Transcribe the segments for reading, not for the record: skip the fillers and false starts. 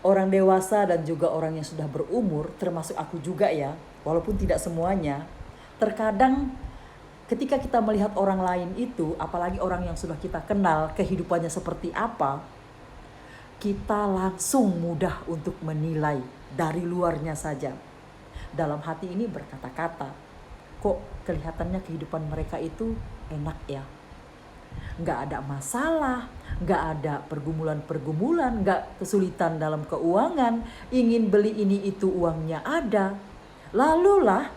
Orang dewasa dan juga orang yang sudah berumur, termasuk aku juga ya, walaupun tidak semuanya, terkadang ketika kita melihat orang lain itu, apalagi orang yang sudah kita kenal kehidupannya seperti apa, kita langsung mudah untuk menilai dari luarnya saja. Dalam hati ini berkata-kata, kok kelihatannya kehidupan mereka itu enak ya, nggak ada masalah, nggak ada pergumulan-pergumulan, nggak kesulitan dalam keuangan, ingin beli ini itu uangnya ada. Lalulah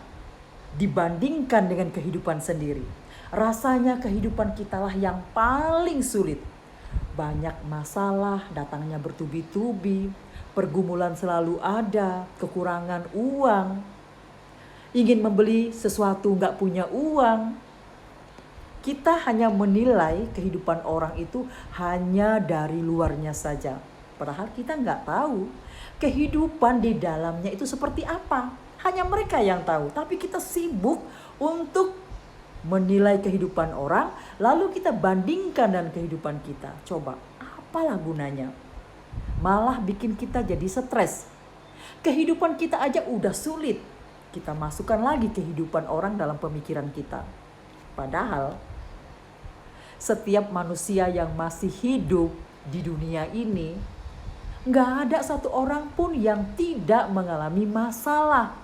dibandingkan dengan kehidupan sendiri. Rasanya kehidupan kita lah yang paling sulit. Banyak masalah, datangnya bertubi-tubi, pergumulan selalu ada, kekurangan uang, ingin membeli sesuatu nggak punya uang. Kita hanya menilai kehidupan orang itu hanya dari luarnya saja. Padahal kita nggak tahu kehidupan di dalamnya itu seperti apa. Hanya mereka yang tahu. Tapi kita sibuk untuk menilai kehidupan orang, lalu kita bandingkan dengan kehidupan kita. Coba, apalah gunanya? Malah bikin kita jadi stres. Kehidupan kita aja udah sulit, kita masukkan lagi kehidupan orang dalam pemikiran kita. Padahal setiap manusia yang masih hidup di dunia ini, gak ada satu orang pun yang tidak mengalami masalah.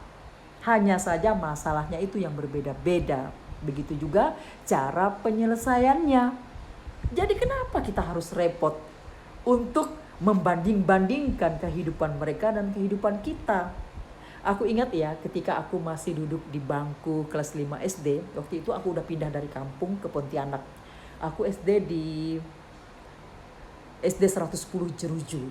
Hanya saja masalahnya itu yang berbeda-beda. Begitu juga cara penyelesaiannya. Jadi kenapa kita harus repot untuk membanding-bandingkan kehidupan mereka dan kehidupan kita? Aku ingat ya, ketika aku masih duduk di bangku kelas 5 SD, waktu itu aku udah pindah dari kampung ke Pontianak. Aku SD di SD 110 Jeruju.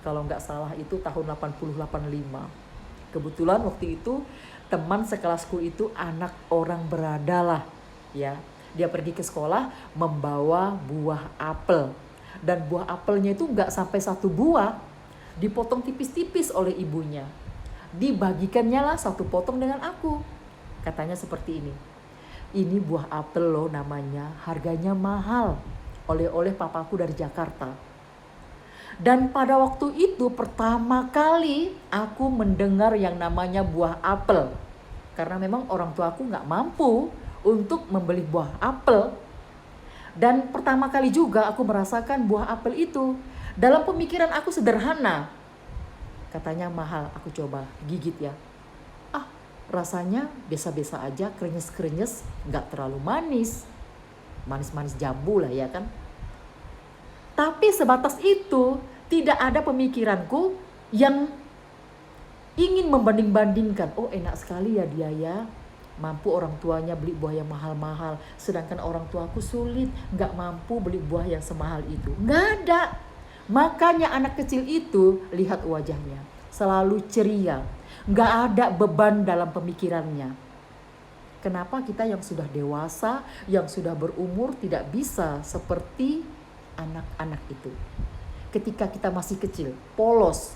Kalau nggak salah itu tahun 80-85. Kebetulan waktu itu teman sekelasku itu anak orang berada lah ya. Dia pergi ke sekolah membawa buah apel. Dan buah apelnya itu nggak sampai 1 buah. Dipotong tipis-tipis oleh ibunya. Dibagikannya lah 1 potong dengan aku. Katanya seperti ini. Ini buah apel loh namanya, harganya mahal. Oleh-oleh papaku dari Jakarta. Dan pada waktu itu pertama kali aku mendengar yang namanya buah apel. Karena memang orang tua aku gak mampu untuk membeli buah apel. Dan pertama kali juga aku merasakan buah apel itu. Dalam pemikiran aku sederhana. Katanya mahal, aku coba gigit ya. Rasanya biasa-biasa aja, krenyes-krenyes, gak terlalu manis. Manis-manis jambu lah ya kan. Tapi sebatas itu, tidak ada pemikiranku yang ingin membanding-bandingkan. Oh enak sekali ya dia ya, mampu orang tuanya beli buah yang mahal-mahal. Sedangkan orang tuaku sulit, gak mampu beli buah yang semahal itu. Gak ada. Makanya anak kecil itu, lihat wajahnya, selalu ceria. Gak ada beban dalam pemikirannya. Kenapa kita yang sudah dewasa, yang sudah berumur tidak bisa seperti anak-anak itu? Ketika kita masih kecil, polos.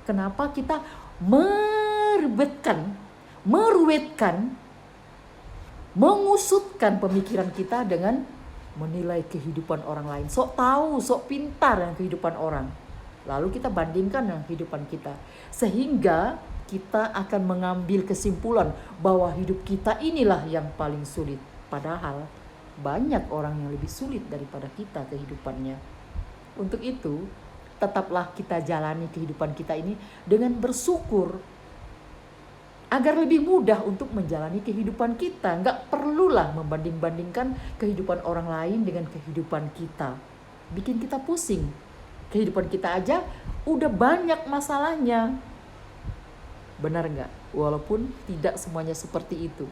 Kenapa kita meruwetkan, mengusutkan pemikiran kita dengan menilai kehidupan orang lain. Sok tahu, sok pintar dengan kehidupan orang. Lalu kita bandingkan dengan kehidupan kita. Sehingga kita akan mengambil kesimpulan bahwa hidup kita inilah yang paling sulit. Padahal banyak orang yang lebih sulit daripada kita kehidupannya. Untuk itu, tetaplah kita jalani kehidupan kita ini dengan bersyukur. Agar lebih mudah untuk menjalani kehidupan kita. Nggak perlulah membanding-bandingkan kehidupan orang lain dengan kehidupan kita. Bikin kita pusing. Kehidupan kita aja udah banyak masalahnya. Benar nggak? Walaupun tidak semuanya seperti itu.